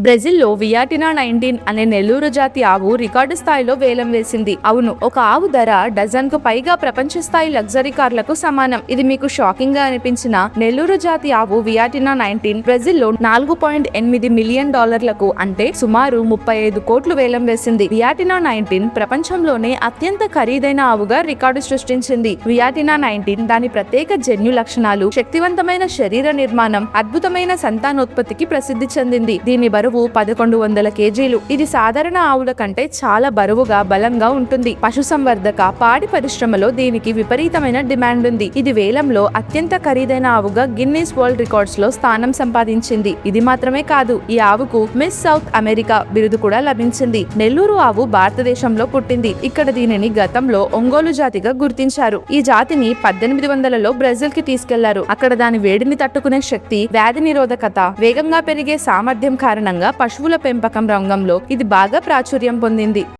బ్రెజిల్లో వియాటినా 19 అనే నెల్లూరు జాతి ఆవు రికార్డు స్థాయిలో వేలం వేసింది. అవును, ఒక ఆవు ధర డజన్ కు పైగా ప్రపంచ స్థాయి లగ్జరీ కార్లకు సమానం. ఇది మీకు షాకింగ్ గా అనిపించిన నెల్లూరు జాతి ఆవు వియాటినా 19 బ్రెజిల్లో $4.8 మిలియన్ అంటే సుమారు 35 కోట్లు వేలం వేసింది. వియాటినా 19 ప్రపంచంలోనే అత్యంత ఖరీదైన ఆవుగా రికార్డు సృష్టించింది. వియాటినా 19 దాని ప్రత్యేక జన్యు లక్షణాలు, శక్తివంతమైన శరీర నిర్మాణం, అద్భుతమైన సంతానోత్పత్తికి ప్రసిద్ధి చెందింది. దీని బరువు 1100 కేజీలు. ఇది సాధారణ ఆవుల కంటే చాలా బరువుగా, బలంగా ఉంటుంది. పశుసంవర్ధక, పాడి పరిశ్రమలో దీనికి విపరీతమైన డిమాండ్ ఉంది. ఇది వేలంలో అత్యంత ఖరీదైన ఆవుగా గిన్నీస్ వరల్డ్ రికార్డ్స్ లో స్థానం సంపాదించింది. ఇది మాత్రమే కాదు, ఈ ఆవుకు మిస్ సౌత్ అమెరికా బిరుదు కూడా లభించింది. నెల్లూరు ఆవు భారతదేశంలో పుట్టింది. ఇక్కడ దీనిని గతంలో ఒంగోలు జాతిగా గుర్తించారు. ఈ జాతిని 1800లో బ్రెజిల్ కి తీసుకెళ్లారు. అక్కడ దాని వేడిని తట్టుకునే శక్తి, వ్యాధి నిరోధకత, వేగంగా పెరిగే సామర్థ్యం కారణంగా పశువుల పెంపకం రంగంలో ఇది బాగా ప్రాచుర్యం పొందింది.